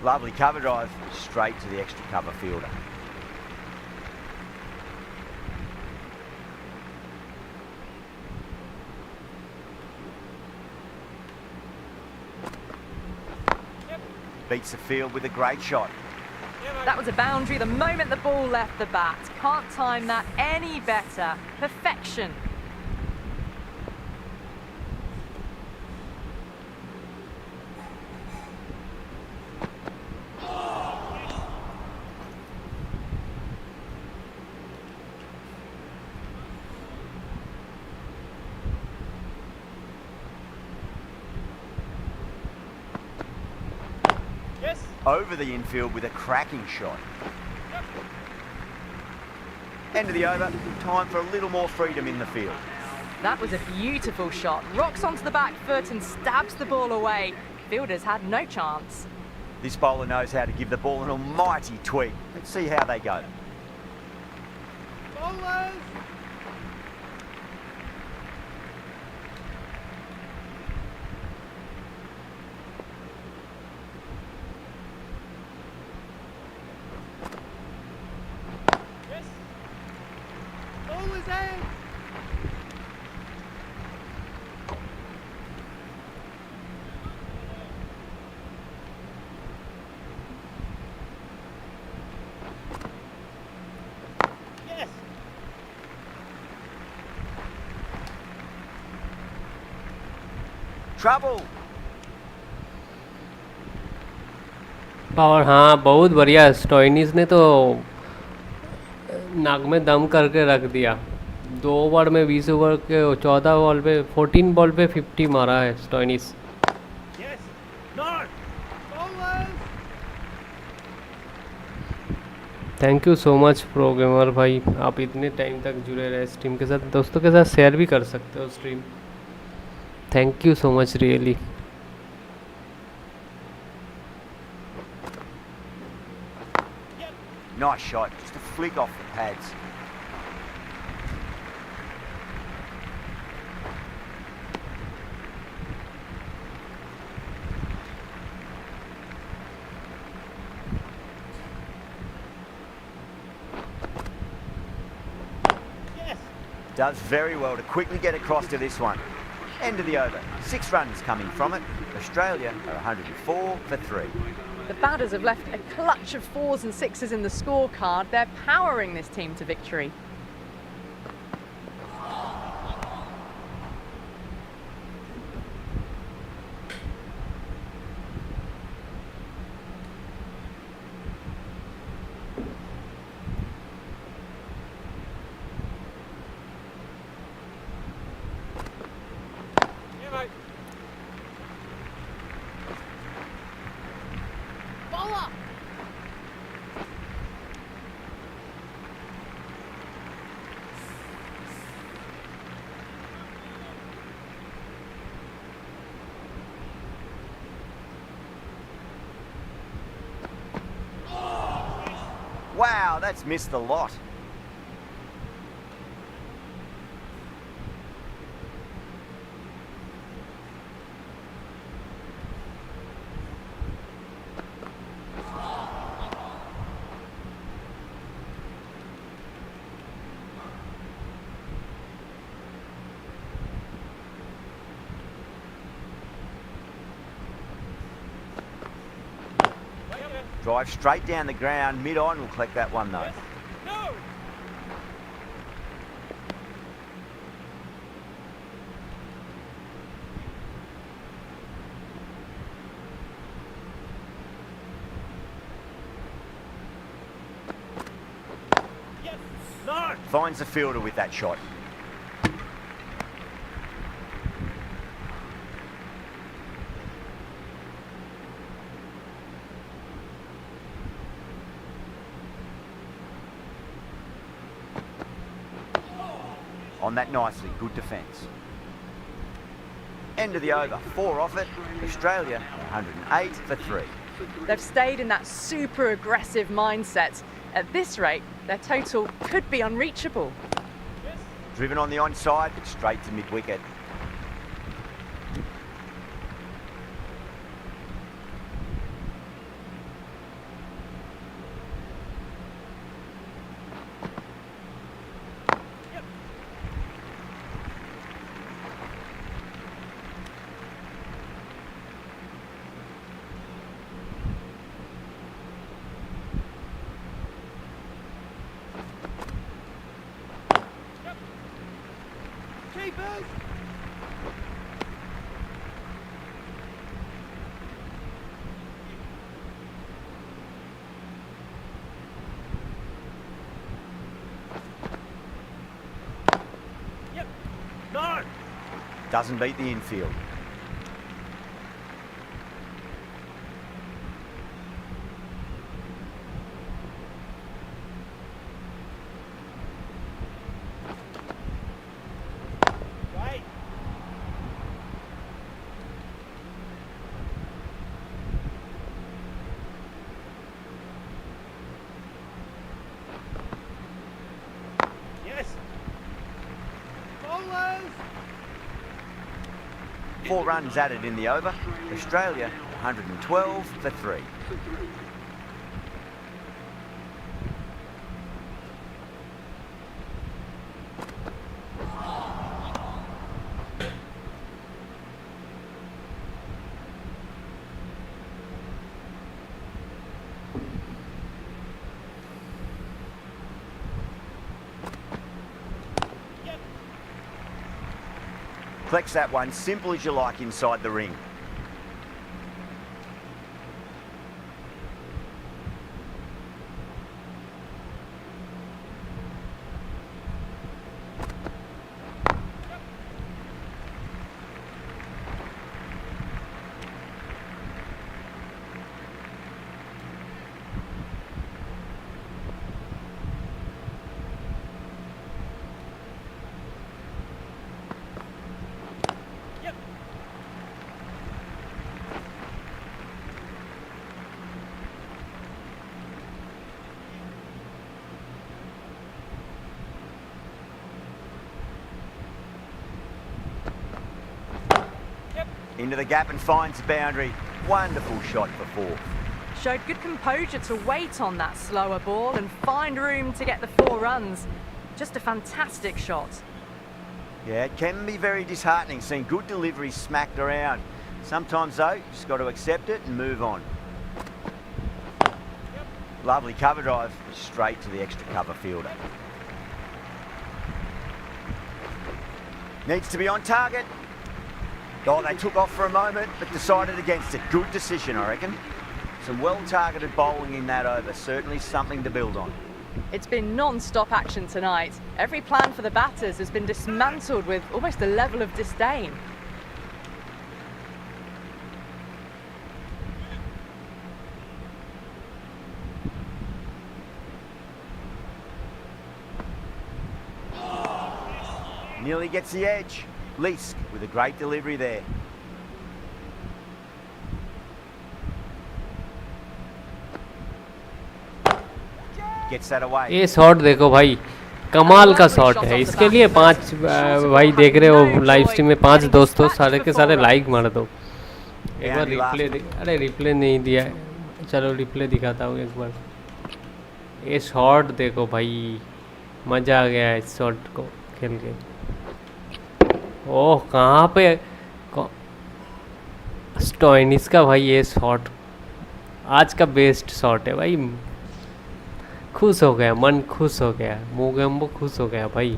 Lovely cover drive, straight to the extra cover fielder. Beats the field with a great shot. That was a boundary the moment the ball left the bat. Can't time that any better. Perfection. Over the infield with a cracking shot. End of the over, time for a little more freedom in the field. That was a beautiful shot. Rocks onto the back foot and stabs the ball away. Fielders had no chance. This bowler knows how to give the ball an almighty tweak. Let's see how they go. Bowlers. Trouble. Power, हाँ बहुत बढ़िया। Stoinis ने तो नाक में दम करके रख दिया। 2 ओवर में 20 ओवर के 14 बॉल पे 14 बॉल पे 50 मारा है Stoinis. Yes. No. Bowlers. Thank you so much pro gamer भाई, आप इतने टाइम तक जुड़े रहे स्ट्रीम के साथ। दोस्तों के साथ शेयर भी कर सकते हो stream. Thank you so much really. Nice shot, just a flick off the pads. Yes. Does very well to quickly get across to this one. End of the over. 6 runs coming from it. Australia are 104 for 3. The batters have left a clutch of 4s and 6s in the scorecard. They're powering this team to victory. Yeah, mate. Bowler. Wow, that's missed the lot. Drive straight down the ground, mid-on will collect that one though. No. Yes. No. Finds the fielder with that shot. On that nicely, good defence. End of the over, 4 off it. Australia 108 for 3. They've stayed in that super aggressive mindset. At this rate, their total could be unreachable. Yes. Driven on the onside, but straight to mid-wicket. Keepers. Yep. No. Doesn't beat the infield. Right. Yes. Bowlers. 4 runs added in the over. Australia 112 for 3. Yep. Collects that one, simple as you like inside the ring. Into the gap and finds the boundary. Wonderful shot for four. Showed good composure to wait on that slower ball and find room to get the 4 runs. Just a fantastic shot. Yeah, it can be very disheartening seeing good deliveries smacked around. Sometimes though, you just got to accept it and move on. Lovely cover drive, straight to the extra cover fielder. Needs to be on target. Oh, they took off for a moment, but decided against it. Good decision, I reckon. Some well-targeted bowling in that over. Certainly something to build on. It's been non-stop action tonight. Every plan for the batters has been dismantled with almost a level of disdain. Nearly gets the edge. Leask with a great delivery there. Gets that away. ये shot देखो भाई, कमाल का shot है। इसके लिए 5 भाई देख रहे हो लाइव स्ट्रीम में 5 दोस्तों सारे के सारे लाइक मार दो। एक बार रिप्ले अरे रिप्ले नहीं दिया है, चलो रिप्ले दिखाता हूँ एक बार। ये शॉट देखो भाई, मज़ा आ गया इस शॉट को खेल के। ओह कहाँ पे स्टॉइनिस का भाई, ये शॉट आज का बेस्ट शॉट है भाई। खुश हो गया, मन खुश हो गया, मोगेम्बो खुश हो गया भाई।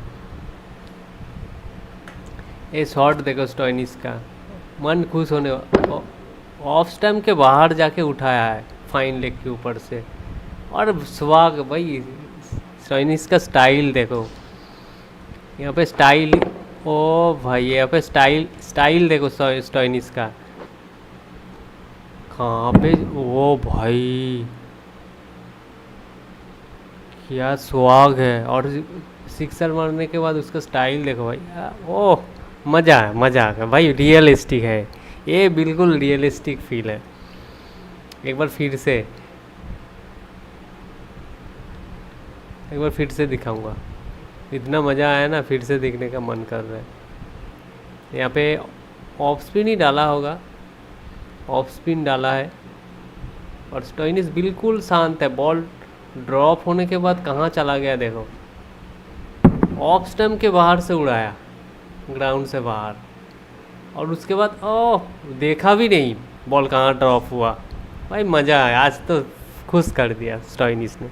ये शॉट देखो स्टॉइनिस का, मन खुश होने। ऑफ स्टैम्प के बाहर जाके उठाया है फाइन लेग के ऊपर से, और स्वाग भाई। स्टॉइनिस का स्टाइल देखो यहाँ पे, स्टाइल। ओ भाई यहाँ पे स्टाइल देखो स्टॉइनिस का कहाँ पे। ओ भाई क्या स्वाग है, और सिक्सर मारने के बाद उसका स्टाइल देखो भाई। ओह मज़ा आ गया भाई। रियलिस्टिक है ये, बिल्कुल रियलिस्टिक फील है। एक बार फिर से दिखाऊंगा। इतना मज़ा आया ना, फिर से देखने का मन कर रहा है। यहाँ पे ऑफ स्पिन ही डाला होगा, ऑफ स्पिन डाला है, और स्टॉइनिस बिल्कुल शांत है। बॉल ड्रॉप होने के बाद कहाँ चला गया देखो, ऑफ स्टम्प के बाहर से उड़ाया, ग्राउंड से बाहर, और उसके बाद ओह देखा भी नहीं बॉल कहाँ ड्रॉप हुआ। भाई मज़ा आया, आज तो खुश कर दिया स्टॉइनिस ने।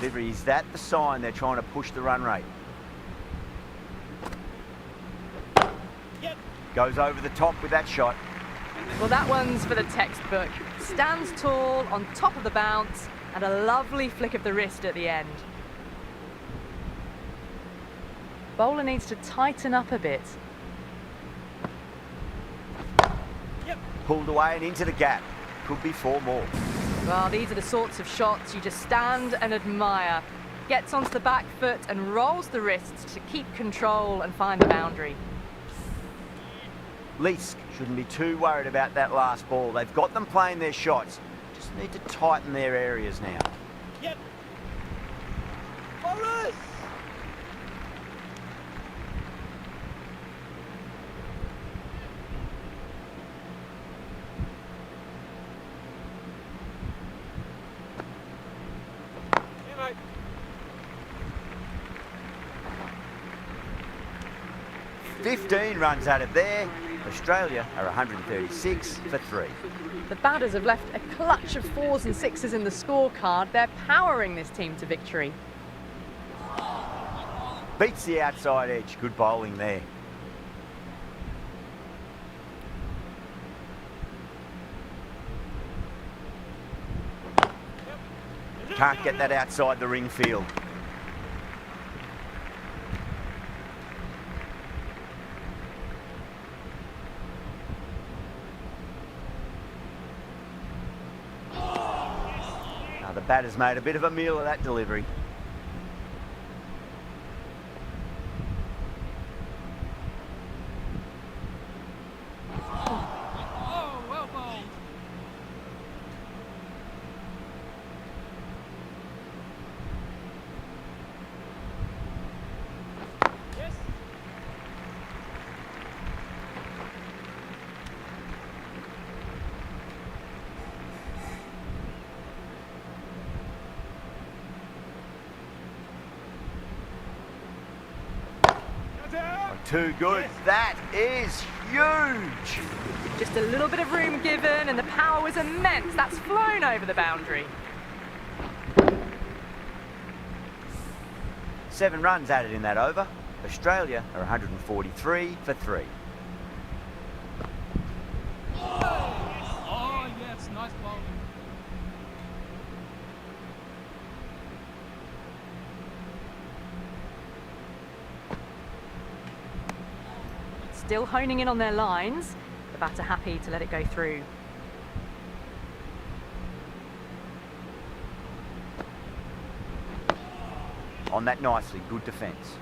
Is that the sign they're trying to push the run rate? Yep. Goes over the top with that shot. Well, that one's for the textbook. Stands tall on top of the bounce, and a lovely flick of the wrist at the end. Bowler needs to tighten up a bit. Yep. Pulled away and into the gap. Could be 4 more. Well, these are the sorts of shots you just stand and admire. Gets onto the back foot and rolls the wrists to keep control and find the boundary. Leask shouldn't be too worried about that last ball. They've got them playing their shots. Just need to tighten their areas now. Yep. Bowlers! Yeah, mate. 15 runs out of there. Australia are 136 for 3. The batters have left a clutch of 4s and 6s in the scorecard. They're powering this team to victory. Beats the outside edge. Good bowling there. Can't get that outside the ring field. Now the batter's made a bit of a meal of that delivery. Oh, well bowled. Yes. too good. That is huge. Just a little bit of room given, and the power was immense. That's flown over the boundary. 7 runs added in that over. Australia are 143 for 3. Oh, yes, nice bowling. Still honing in on their lines. The batter happy to let it go through. On that nicely, good defence.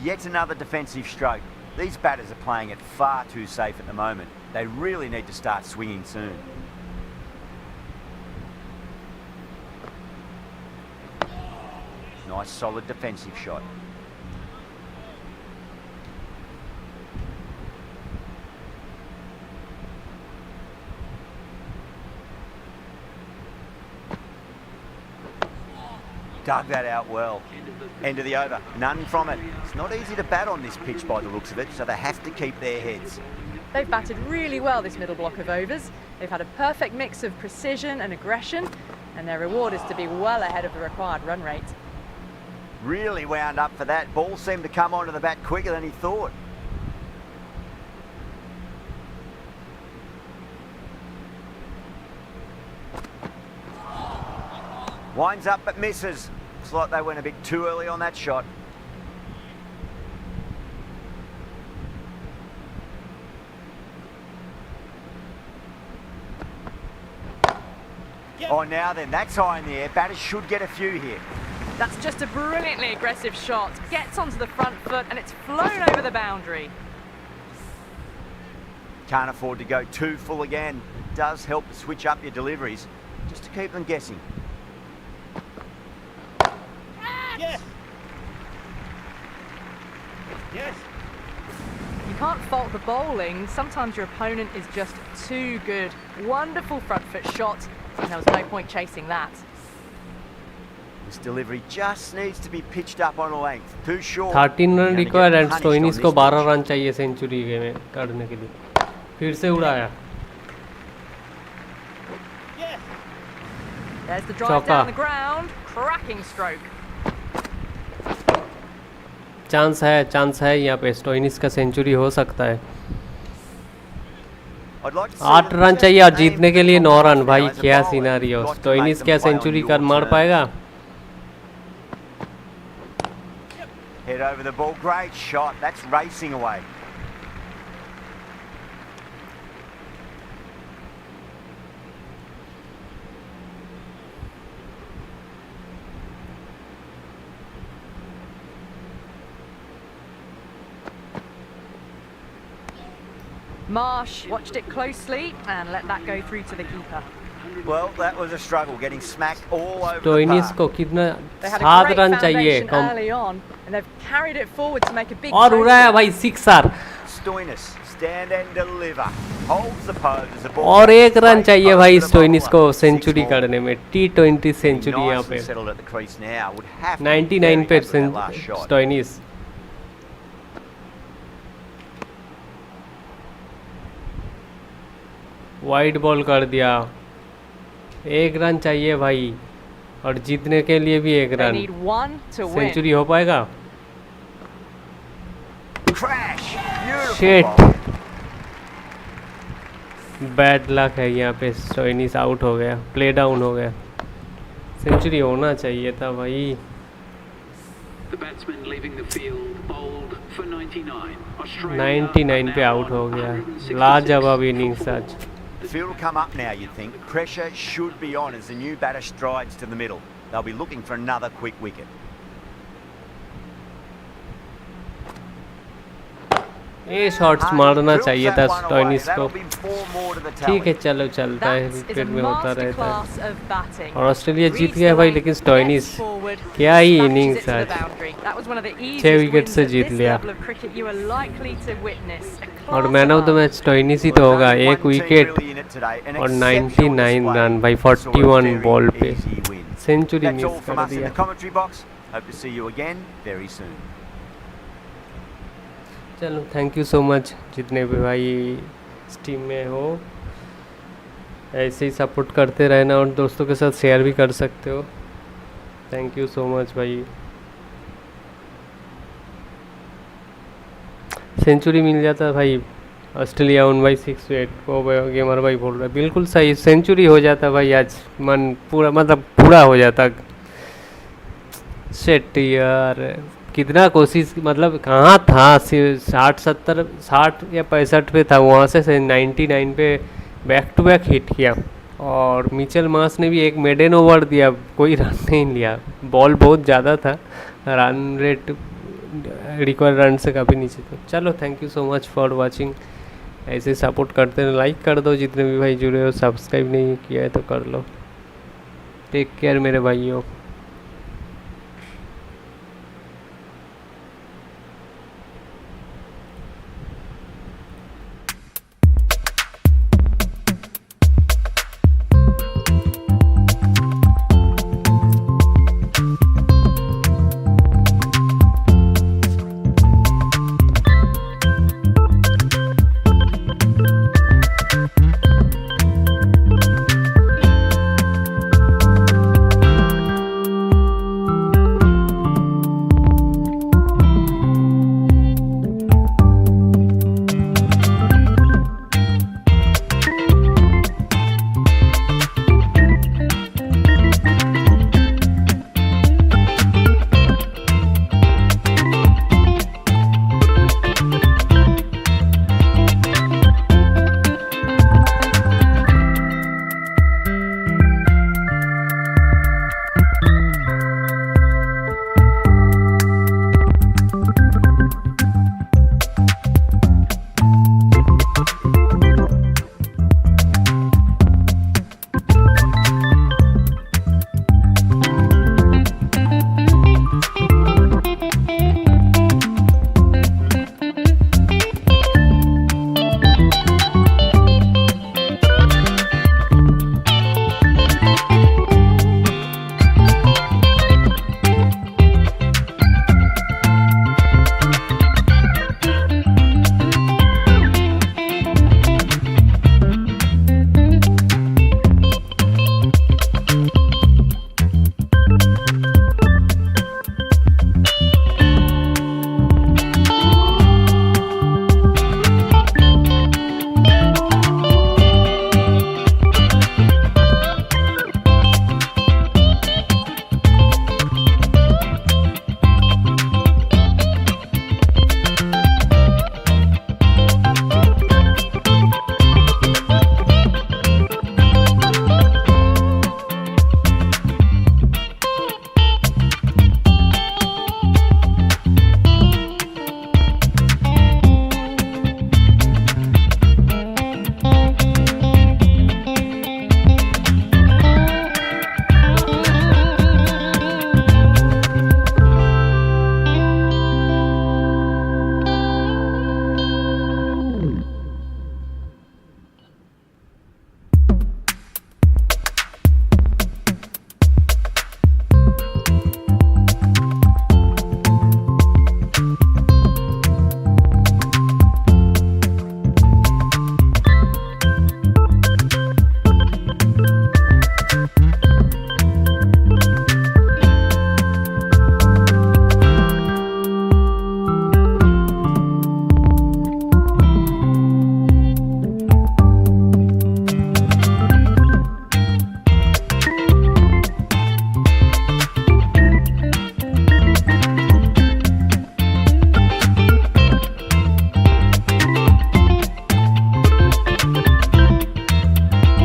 Yet another defensive stroke. These batters are playing it far too safe at the moment. They really need to start swinging soon. Nice solid defensive shot. Dug that out well. End of the over. None from it. It's not easy to bat on this pitch by the looks of it, so they have to keep their heads. They've batted really well this middle block of overs. They've had a perfect mix of precision and aggression, and their reward is to be well ahead of the required run rate. Really wound up for that. Ball seemed to come onto the bat quicker than he thought. Winds up but misses. Looks like they went a bit too early on that shot. Oh, now then, that's high in the air. Batters should get a few here. That's just a brilliantly aggressive shot. Gets onto the front foot and it's flown over the boundary. Can't afford to go too full again. It does help to switch up your deliveries, just to keep them guessing. Yes. Yes. You can't fault the bowling. Sometimes your opponent is just too good. Wonderful front foot shot, and there was no point chasing that. This delivery just needs to be pitched up on a length. Too short. 13 run You're gonna required get and punished Stoinis on को this 12 pitch. Run चाहिए century में करने के लिए. फिर से उड़ाया. Yes. There's the drive Chopper. down the ground. Cracking stroke. Chance है यहाँ पे स्टोइनिस का सेंचुरी हो सकता है. I'd like to see 8 them run just चाहिए और aim जीतने for के the लिए 9 top रन. now भाई as a क्या bowler. Scenario. Got to make Stoinis them क्या play on सेंचुरी your कर मार terms. पाएगा? Head over the ball. Great shot. That's racing away. Marsh watched it closely and let that go through to the keeper. Well, that was a struggle, getting smacked all over the Stoinis park. को कितना They had a 7 great run चाहिए foundation come early on, and they've carried it forward to make a big और उड़ाया total. भाई 6 are. Stoinis, stand and deliver. Holds the pose as the ball. और 1 run straight चाहिए over भाई the Stoinis को bowler. Century 6 more. करने में. T20 century यहाँ Nicely पे settled at the crease now. Would have to be very 99 happy with that last % shot. Stoinis. Wide ball कर दिया. 1 रन चाहिए भाई और जीतने के लिए भी 1 They run. need one to win. Century हो पाएगा? Crash. Beautiful Shit. ball. Bad luck है यहाँ पे. स्टोइनिस आउट हो गया. प्ले डाउन हो गया. सेंचुरी होना चाहिए था भाई. The batsman leaving the field bowled for 99. Australia 99 पे are now आउट हो on गया. 166 लाजवाब इनिंग्स for आज. The field will come up now, you'd think. Pressure should be on as the new batter strides to the middle. They'll be looking for another quick wicket. ये shots Hardy मारना drills चाहिए that था one away. Stoinis को। That'll be 4 more to the ठीक है tally. चलो चलता है, That is a विकेट में होता रहता है। masterclass of batting. और ऑस्ट्रेलिया जीत Reads गया the भाई, length, लेकिन gets स्टॉइनिस forward, क्या ही dispatches innings it to the आज, boundary. That was one of the 6 easiest wicket wins से at जीत this लिया। level of cricket you are likely to witness. A और class man of the above. Match Stoinis ही तो Well, होगा। there's only एक one team wicket really in it today. An और exceptional 99 display. Run भाई, Saw a 41 very ball पे easy win. Century That's all miss from कर us in दिया। the commentary box. Hope to see you again very soon. चलो thank you so much जितने भी भाई इस टीम में हो, ऐसे ही सपोर्ट करते रहना और दोस्तों के साथ शेयर भी कर सकते हो। थैंक यू सो मच भाई। सेंचुरी मिल जाता भाई, ऑस्ट्रेलिया 1/6 को गेमर भाई बोल रहा है, बिल्कुल सही, सेंचुरी हो जाता भाई आज, मन पूरा मतलब पूरा हो जाता। सेट यार, कितना कोशिश, मतलब कहाँ था, 60 या 65 पे था, वहाँ से 99 पे बैक टू बैक हिट किया। और मिचेल मार्श ने भी एक मेडन ओवर दिया, कोई रन नहीं लिया, बॉल बहुत ज़्यादा था, रन रेट रिक्वायर्ड रन से काफ़ी नीचे था। चलो thank you so much for watching, ऐसे सपोर्ट करते रहो, लाइक कर दो जितने भी भाई जुड़े हो, सब्सक्राइब नहीं किया है तो कर लो। टेक केयर मेरे भाइयों।